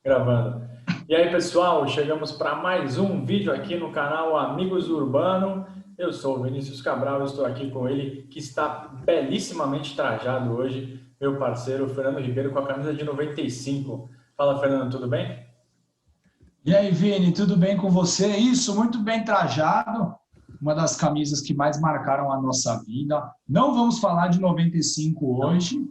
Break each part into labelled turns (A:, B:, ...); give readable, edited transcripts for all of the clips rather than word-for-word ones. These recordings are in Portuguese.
A: Gravando. E aí, pessoal, chegamos para mais um vídeo aqui no canal Amigos do Urbano. Eu sou o Vinícius Cabral, eu estou aqui com ele, que está belíssimamente trajado hoje, meu parceiro Fernando Ribeiro, com a camisa de 95. Fala, Fernando, tudo bem?
B: E aí, Vini, tudo bem com você? Isso, muito bem trajado. Uma das camisas que mais marcaram a nossa vida. Não vamos falar de 95
A: Não.
B: hoje,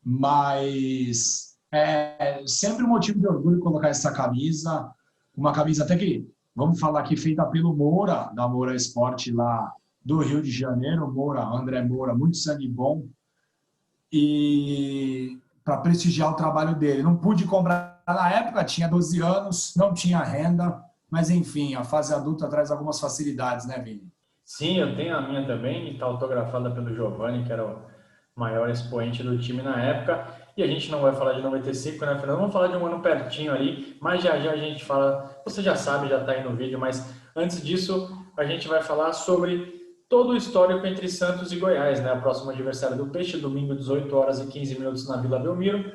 B: mas é sempre um motivo de orgulho colocar essa camisa. Uma camisa até que, vamos falar aqui, feita pelo Moura, da Moura Esporte lá do Rio de Janeiro. Moura, André Moura, muito sangue bom. E para prestigiar o trabalho dele. Não pude comprar na época, tinha 12 anos, não tinha renda, mas enfim, a fase adulta traz algumas facilidades, né, Vini?
A: Sim, eu tenho a minha também, e está autografada pelo Giovanni, que era o maior expoente do time na época. E a gente não vai falar de 95, né, Fernando? Vamos falar de um ano pertinho ali, mas já já a gente fala. Você já sabe, já está aí no vídeo, mas antes disso, a gente vai falar sobre todo o histórico entre Santos e Goiás, né? O próximo adversário do Peixe, domingo, 18 horas e 15 minutos na Vila Belmiro.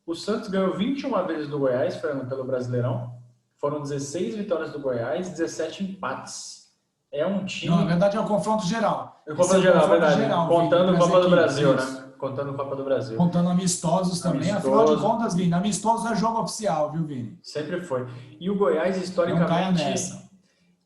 A: O Santos ganhou 21 vezes do Goiás, Fernando, pelo Brasileirão. Foram 16 vitórias do Goiás, 17 empates. É um
B: Não, na
A: time.
B: verdade é o confronto geral.
A: Eu
B: Esse
A: Copa
B: é
A: do
B: o
A: Geral,
B: confronto
A: verdade.
B: geral, Vini,
A: Contando
B: entre as
A: Copa do
B: equipes,
A: Brasil,
B: isso.
A: né? Contando Copa do Brasil.
B: Contando amistosos também. Afinal de
A: Amistoso,
B: contas, Vini, amistoso é jogo oficial, viu, Vini?
A: sempre foi. E o Goiás,
B: Não caia
A: historicamente,
B: nessa.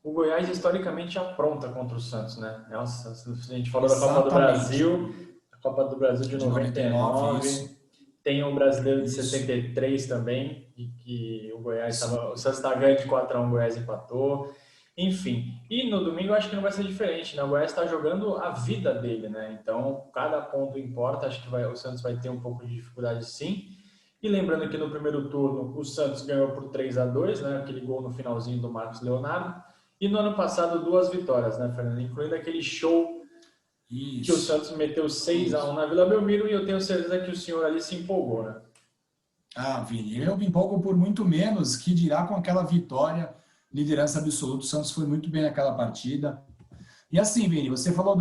A: o Goiás historicamente apronta contra o Santos, né? Nossa, a gente falou da Copa do
B: Exatamente.
A: Brasil, a Copa do Brasil de
B: De 99,
A: 99,
B: isso.
A: tem o Brasileiro de
B: Isso.
A: 63 também, e que o Goiás
B: Isso.
A: estava, o Santos estava ganhando de 4-1, o Goiás empatou. Enfim, e no domingo eu acho que não vai ser diferente, né? O Goiás está jogando a vida dele, né? Então, cada ponto importa, acho que o Santos vai ter um pouco de dificuldade sim. E lembrando que no primeiro turno o Santos ganhou por 3-2, né? Aquele gol no finalzinho do Marcos Leonardo. E no ano passado duas vitórias, né, Fernando? Incluindo aquele show que o
B: Isso.
A: Santos meteu 6-1
B: Isso.
A: na Vila Belmiro, e eu tenho certeza que o senhor ali se empolgou, né?
B: Ah, Vini, eu me empolgo por muito menos, que dirá com aquela vitória, liderança absoluta. O Santos foi muito bem naquela partida. E assim, Vini, você falou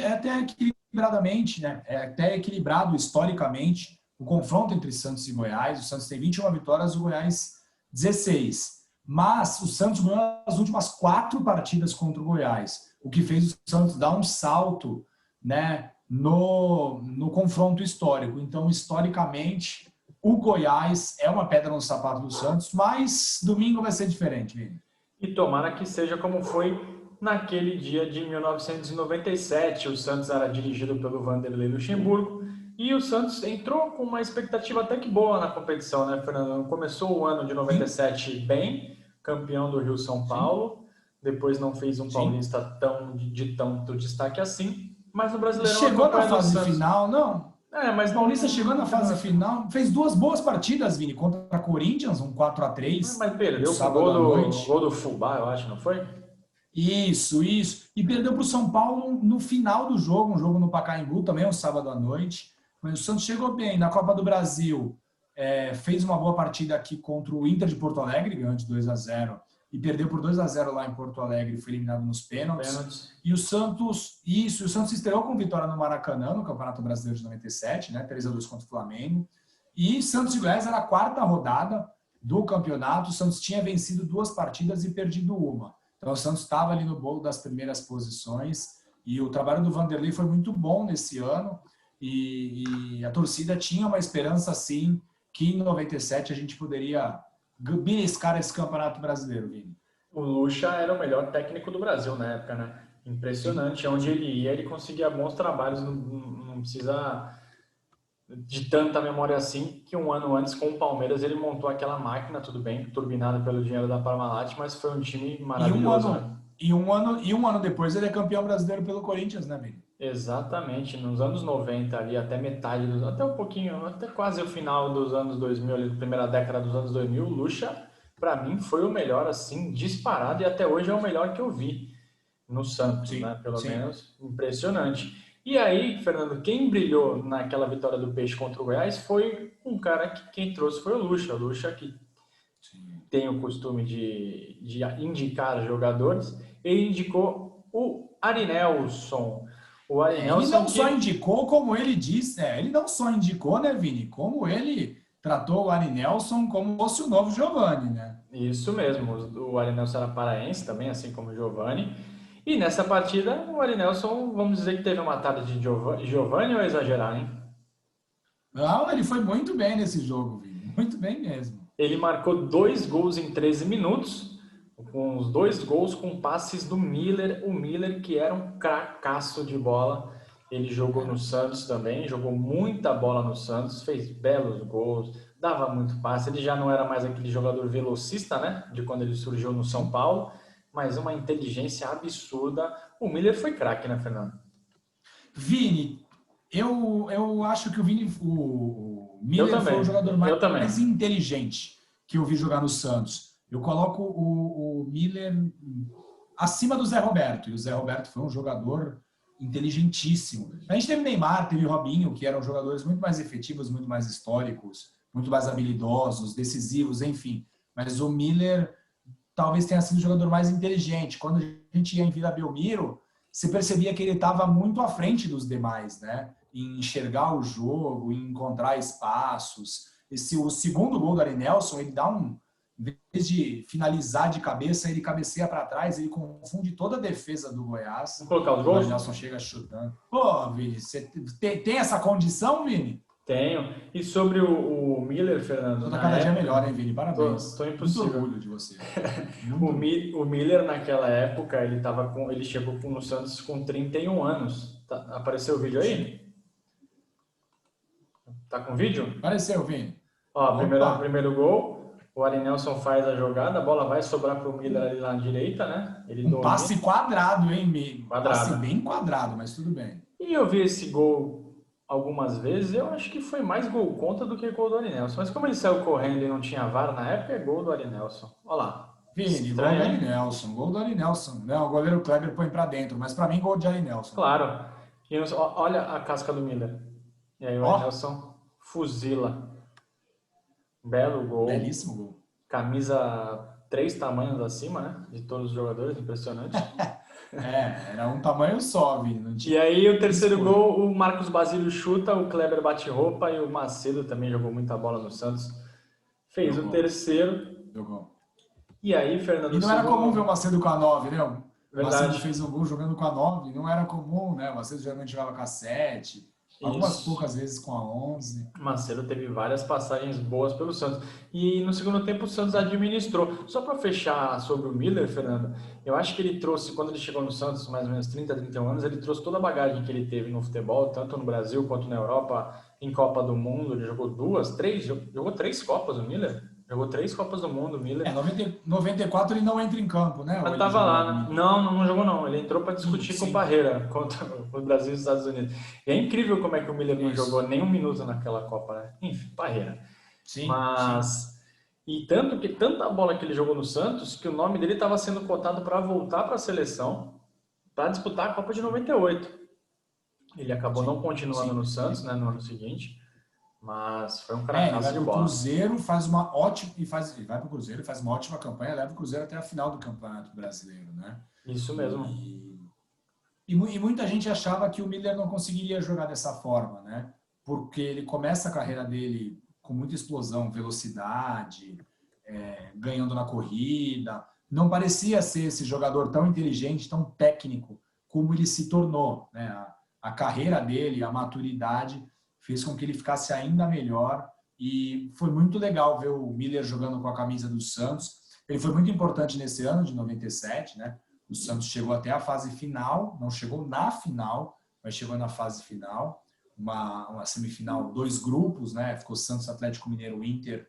B: é até equilibradamente, né? É até equilibrado historicamente o confronto entre Santos e Goiás. O Santos tem 21 vitórias, o Goiás 16. Mas o Santos ganhou as últimas 4 partidas contra o Goiás, o que fez o Santos dar um salto, né, no confronto histórico. Então, historicamente, o Goiás é uma pedra no sapato do Santos, mas domingo vai ser diferente, Vini.
A: E tomara que seja como foi naquele dia de 1997. O Santos era dirigido pelo Vanderlei Luxemburgo e o Santos entrou com uma expectativa até que boa na competição, né, Fernando? Começou o ano de
B: Sim,
A: 97 bem, campeão do Rio São
B: sim,
A: Paulo, depois não fez um
B: sim.
A: paulista de tanto destaque assim, mas no Brasileirão a
B: Chegou na
A: campanha do
B: fase
A: Santos.
B: final, não.
A: É,
B: O
A: mas
B: Paulista chegou
A: não
B: na
A: chegou
B: fase
A: na final.
B: final, fez 2 boas partidas, Vini, contra a Corinthians, um 4-3
A: Mas
B: no
A: perdeu com o
B: sábado à
A: gol
B: noite.
A: do Fubá, eu acho, não foi?
B: Isso, isso. E perdeu para o São Paulo no final do jogo, um jogo no Pacaembu, também um sábado à noite. Mas o Santos chegou bem. Na Copa do Brasil, fez uma boa partida aqui contra o Inter de Porto Alegre, ganhou de 2-0 e perdeu por 2-0 lá em Porto Alegre, foi eliminado nos pênaltis.
A: Pênaltis.
B: E o Santos, isso, o Santos estreou com vitória no Maracanã, no Campeonato Brasileiro de 97, né? 3-2 contra o Flamengo. E Santos e Goiás era a 4ª rodada do campeonato. O Santos tinha vencido 2 partidas e perdido uma. Então o Santos estava ali no bolo das primeiras posições. E o trabalho do Vanderlei foi muito bom nesse ano. E a torcida tinha uma esperança, sim, que em 97 a gente poderia beliscar esse campeonato brasileiro, Vini.
A: O Lucha era o melhor técnico do Brasil na época, né?
B: Sim,
A: Impressionante. Onde
B: sim,
A: ele ia, ele conseguia bons trabalhos. Não precisa de tanta memória assim, que um ano antes com o Palmeiras ele montou aquela máquina, tudo bem, turbinado pelo dinheiro da Parmalat, mas foi um time
B: E um
A: maravilhoso, né?
B: ano, e um ano depois ele é campeão brasileiro pelo Corinthians, né, Vini?
A: Exatamente, nos anos 90 ali, até metade, até um pouquinho, até quase o final dos anos 2000, ali, primeira década dos anos 2000, o Lucha, para mim, foi o melhor, assim, disparado, e até hoje é o melhor que eu vi no Santos,
B: Sim,
A: né? Pelo
B: sim.
A: menos, impressionante. E aí, Fernando, quem brilhou naquela vitória do Peixe contra o Goiás foi um cara que quem trouxe foi o Lucha que
B: Sim.
A: tem o costume de indicar jogadores, ele indicou o Arinelson. O
B: Ele
A: Arinelson
B: não só
A: que
B: indicou, como ele disse, ele não só indicou, né, Vini? Como ele tratou o Ari Nelson como fosse o novo Giovani, né?
A: Isso mesmo, o Arinelson era paraense também, assim como o Giovani. E nessa partida, o Arinelson, vamos dizer que teve uma tarde de Giovani ou é exagerar, hein?
B: Não, ele foi muito bem nesse jogo, Vini. Muito bem mesmo.
A: Ele marcou 2 gols em 13 minutos, com os 2 gols com passes do Miller. O Miller, que era um cracaço de bola, ele jogou no Santos também, jogou muita bola no Santos, fez belos gols, dava muito passe. Ele já não era mais aquele jogador velocista, né, de quando ele surgiu no São Paulo, mas uma inteligência absurda. O Miller foi craque, né, Fernando?
B: Vini, eu acho que o
A: Eu
B: Miller foi
A: também,
B: o jogador
A: eu também.
B: mais inteligente que eu vi jogar no Santos. Eu coloco o Miller acima do Zé Roberto. E o Zé Roberto foi um jogador inteligentíssimo. A gente teve Neymar, teve Robinho, que eram jogadores muito mais efetivos, muito mais históricos, muito mais habilidosos, decisivos, enfim. Mas o Miller talvez tenha sido o jogador mais inteligente. Quando a gente ia em Vila Belmiro, você percebia que ele estava muito à frente dos demais, né? Em enxergar o jogo, em encontrar espaços. O segundo gol do Ari Nelson, ele dá um... Em vez de finalizar de cabeça, ele cabeceia para trás, ele confunde toda a defesa do Goiás.
A: Vamos colocar os
B: O Ari
A: gols?
B: Nelson chega chutando. Pô, Vini, você tem essa condição, Vini?
A: Tenho. E sobre o Miller, Fernando,
B: Tô
A: na
B: cada dia
A: época...
B: melhor, hein, Vini? Parabéns.
A: Tô
B: Muito
A: impossível.
B: orgulho de você.
A: O,
B: Muito.
A: o Miller, naquela época, ele chegou no Santos com 31 anos. Apareceu o vídeo aí? Tá com vídeo?
B: Apareceu, Vini.
A: Ó,
B: Opa!
A: primeiro gol, o Arinelson faz a jogada, a bola vai sobrar pro Miller ali na direita, né? Ele
B: Um
A: domina,
B: passe quadrado, hein, amigo? Passe
A: quadrado.
B: bem quadrado, mas tudo bem.
A: E eu vi esse gol algumas vezes, eu acho que foi mais gol contra do que gol do Arinelson. Mas como ele saiu correndo e não tinha VAR na época, é gol do Arinelson. Olha lá.
B: Vini, gol
A: Estranho,
B: do
A: hein?
B: Arinelson. Gol do Arinelson. Não, o goleiro Kleber põe pra dentro, mas pra mim, gol de Arinelson.
A: Claro. E olha a casca do Miller. E aí o
B: Ó,
A: Arinelson fuzila. Belo gol.
B: belíssimo gol.
A: Camisa 3 tamanhos acima, né? De todos os jogadores, impressionante.
B: Era um tamanho só, Vini. Não
A: E
B: tinha
A: aí o terceiro
B: escolha.
A: gol, o Marcos Basílio chuta, o Kleber bate roupa e o Macedo também jogou muita bola no Santos. Fez o
B: Jogou,
A: terceiro.
B: jogou.
A: E aí, Fernando,
B: E
A: o
B: não era comum ver o
A: segundo...
B: Macedo com a 9, né? O Macedo
A: Verdade.
B: fez um gol jogando com a 9. Não era comum, né? O Macedo geralmente jogava com a 7. Algumas
A: Isso.
B: poucas vezes com a 11.
A: Macedo teve várias passagens boas pelo Santos. E no segundo tempo o Santos administrou. Só para fechar sobre o Miller, Fernando, eu acho que ele trouxe, quando ele chegou no Santos, mais ou menos 30, 31 anos, ele trouxe toda a bagagem que ele teve no futebol, tanto no Brasil quanto na Europa, em Copa do Mundo. Ele jogou jogou 3 Copas o Miller. Jogou 3 Copas do Mundo, o Miller.
B: 94 ele não entra em campo, né? Ou
A: Mas
B: ele
A: tava
B: joga
A: lá,
B: no
A: né?
B: Milan?
A: Não jogou não. Ele entrou para discutir com o
B: Sim,
A: Parreira contra o Brasil e os Estados Unidos. E é incrível como é que o Miller não
B: isso.
A: jogou nem um minuto naquela Copa, né? Enfim, Parreira.
B: Sim, sim.
A: Mas e tanto que tanta bola que ele jogou no Santos que o nome dele estava sendo cotado para voltar para a seleção para disputar a Copa de 98. Ele acabou não
B: Sim,
A: continuando
B: sim,
A: no Santos,
B: sim.
A: né, no ano seguinte, mas foi um
B: Ele
A: cracaço
B: vai
A: de
B: para o
A: bola.
B: Cruzeiro, faz uma ótima ele vai para o Cruzeiro, faz uma ótima campanha, leva o Cruzeiro até a final do Campeonato Brasileiro, né?
A: Isso mesmo.
B: E muita gente achava que o Miller não conseguiria jogar dessa forma, né? Porque ele começa a carreira dele com muita explosão, velocidade, ganhando na corrida. Não parecia ser esse jogador tão inteligente, tão técnico como ele se tornou, né? A carreira dele, a maturidade fez com que ele ficasse ainda melhor e foi muito legal ver o Miller jogando com a camisa do Santos. Ele foi muito importante nesse ano de 97, né? O Santos chegou até a fase final, não chegou na final, mas chegou na fase final, uma semifinal, 2 grupos, né? Ficou Santos, Atlético Mineiro, Inter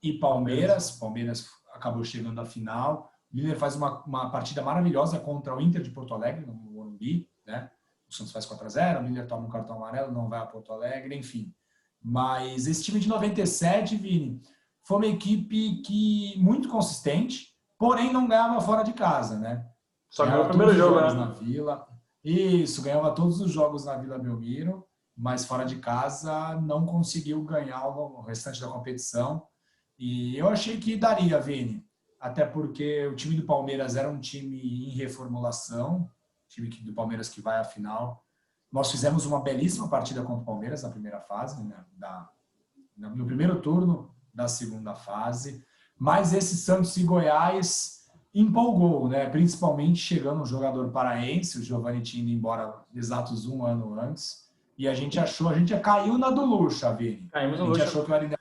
B: e Palmeiras. Palmeiras acabou chegando à final. O Miller faz uma partida maravilhosa contra o Inter de Porto Alegre, no Morumbi, né? O Santos faz 4-0, o Miller toma um cartão amarelo, não vai a Porto Alegre, enfim. Mas esse time de 97, Vini, foi uma equipe que muito consistente, porém não ganhava fora de casa, né?
A: Só ganhou o
B: Ganhava
A: primeiro
B: todos os
A: jogo,
B: jogos na
A: né?
B: Vila. Isso, ganhava todos os jogos na Vila Belmiro, mas fora de casa não conseguiu ganhar o restante da competição. E eu achei que daria, Vini, até porque o time do Palmeiras era um time em reformulação, time do Palmeiras que vai à final. Nós fizemos uma belíssima partida contra o Palmeiras na primeira fase, né, no primeiro turno da segunda fase. Mas esse Santos e Goiás empolgou, né? Principalmente chegando um jogador paraense, o Giovani tinha ido embora exatos um ano antes. E a gente caiu na do Lucha, Vini.
A: Caímos
B: A
A: no
B: gente
A: Lucha.
B: achou que o Arinel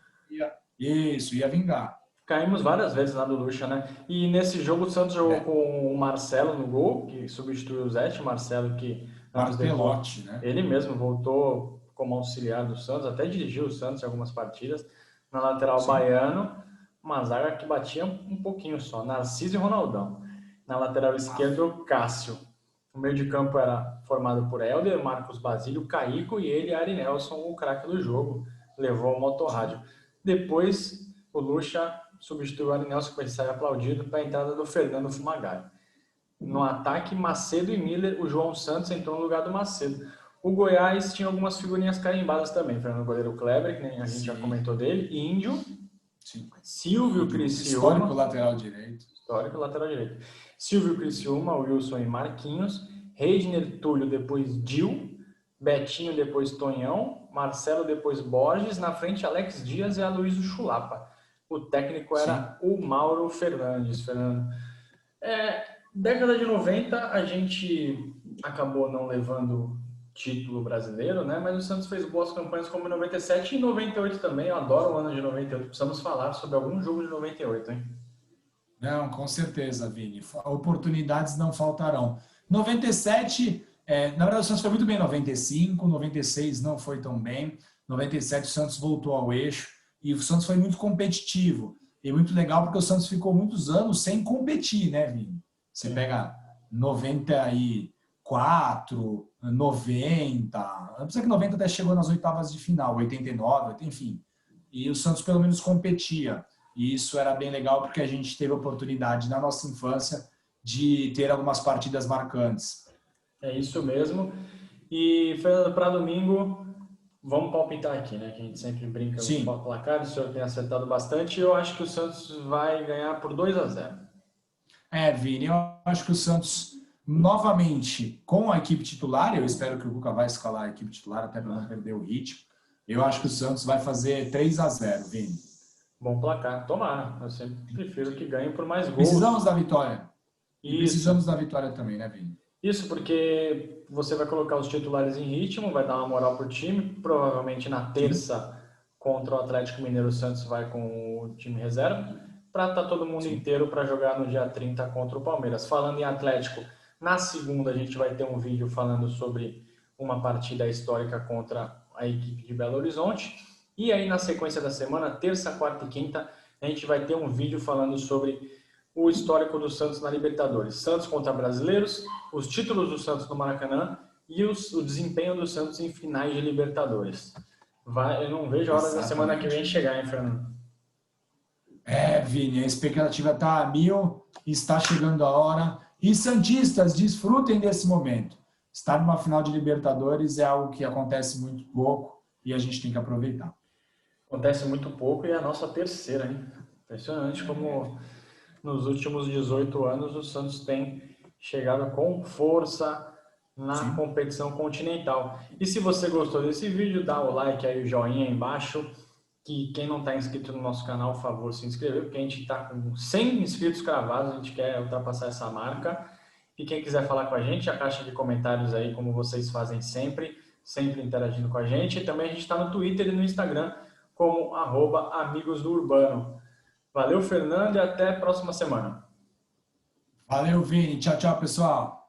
B: ia vingar.
A: Caímos várias vezes lá do Lucha, né? E nesse jogo o Santos jogou
B: É,
A: com o Marcelo no gol, que substituiu o Zete, o Marcelo que anos depois
B: Bartelotti, né?
A: ele mesmo voltou como auxiliar do Santos, até dirigiu o Santos em algumas partidas. Na lateral
B: Sim,
A: Baiano, uma zaga que batia um pouquinho só, Narciso e Ronaldão. Na lateral esquerda, o Cássio. O meio de campo era formado por Helder, Marcos Basílio, Caico e ele, Ari Nelson, o craque do jogo, levou o motorrádio. Depois, o Lucha substituiu o Ari Nelson, que ele saiu aplaudido, para a entrada do Fernando Fumagalli. No ataque, Macedo e Miller, o João Santos entrou no lugar do Macedo. O Goiás tinha algumas figurinhas carimbadas também, Fernando Goleiro Kleber, que nem a gente já
B: sim,
A: comentou dele, Índio,
B: sim.
A: Silvio
B: Histórico
A: Criciúma,
B: lateral direito.
A: histórico lateral direito, Silvio Criciúma, Wilson e Marquinhos, Reisner, Túlio, depois Dil, Betinho, depois Tonhão, Marcelo, depois Borges, na frente Alex Dias e Aloysio Chulapa. O técnico
B: Sim.
A: era o Mauro Fernandes, Fernando. Década de 90, a gente acabou não levando título brasileiro, né? Mas o Santos fez boas campanhas como em 97 e 98 também. Eu adoro o ano de 98. Precisamos falar sobre algum jogo de 98, hein?
B: Não, com certeza, Vini. Oportunidades não faltarão. 97, na verdade, o Santos foi muito bem em 95, 96 não foi tão bem. 97 o Santos voltou ao eixo e o Santos foi muito competitivo. E muito legal porque o Santos ficou muitos anos sem competir, né, Vini? Você pega 94, 90, apesar que 90 até chegou nas oitavas de final, 89, enfim. E o Santos pelo menos competia. E isso era bem legal porque a gente teve a oportunidade na nossa infância de ter algumas partidas marcantes.
A: É isso mesmo. E, Fernando, para domingo, vamos palpitar aqui, né? Que a gente sempre brinca com
B: Sim,
A: o placar, o senhor tem acertado bastante. Eu acho que o Santos vai ganhar por 2-0.
B: Vini, eu acho que o Santos, novamente, com a equipe titular, eu espero que o Cuca vai escalar a equipe titular até para não perder o ritmo. Eu acho que o Santos vai fazer 3-0, Vini.
A: Bom placar, tomara. Eu sempre prefiro que ganhe por mais gols.
B: Precisamos da vitória. E
A: Isso.
B: precisamos da vitória também, né, Vini?
A: Isso porque você vai colocar os titulares em ritmo, vai dar uma moral pro time. Provavelmente na terça contra o Atlético Mineiro, o Santos vai com o time reserva para estar todo mundo inteiro para jogar no dia 30 contra o Palmeiras. Falando em Atlético, na segunda a gente vai ter um vídeo falando sobre uma partida histórica contra a equipe de Belo Horizonte. E aí na sequência da semana, terça, quarta e quinta, a gente vai ter um vídeo falando sobre o histórico do Santos na Libertadores. Santos contra brasileiros, os títulos do Santos no Maracanã e o desempenho do Santos em finais de Libertadores. Eu não vejo a hora da semana que vem chegar, hein, Fernando?
B: Vini, a expectativa está a 1000, está chegando a hora. E santistas, desfrutem desse momento. Estar numa final de Libertadores é algo que acontece muito pouco e a gente tem que aproveitar.
A: Acontece muito pouco e é a nossa terceira, hein? Impressionante como nos últimos 18 anos o Santos tem chegado com força na competição continental. E se você gostou desse vídeo, dá o like aí, o joinha aí embaixo. Que quem não está inscrito no nosso canal, por favor, se inscrever, porque a gente está com 100 inscritos cravados, a gente quer ultrapassar essa marca. E quem quiser falar com a gente, a caixa de comentários aí, como vocês fazem sempre interagindo com a gente. E também a gente está no Twitter e no Instagram, como @amigosdourbano. Valeu, Fernando, e até a próxima semana.
B: Valeu, Vini. Tchau, tchau, pessoal.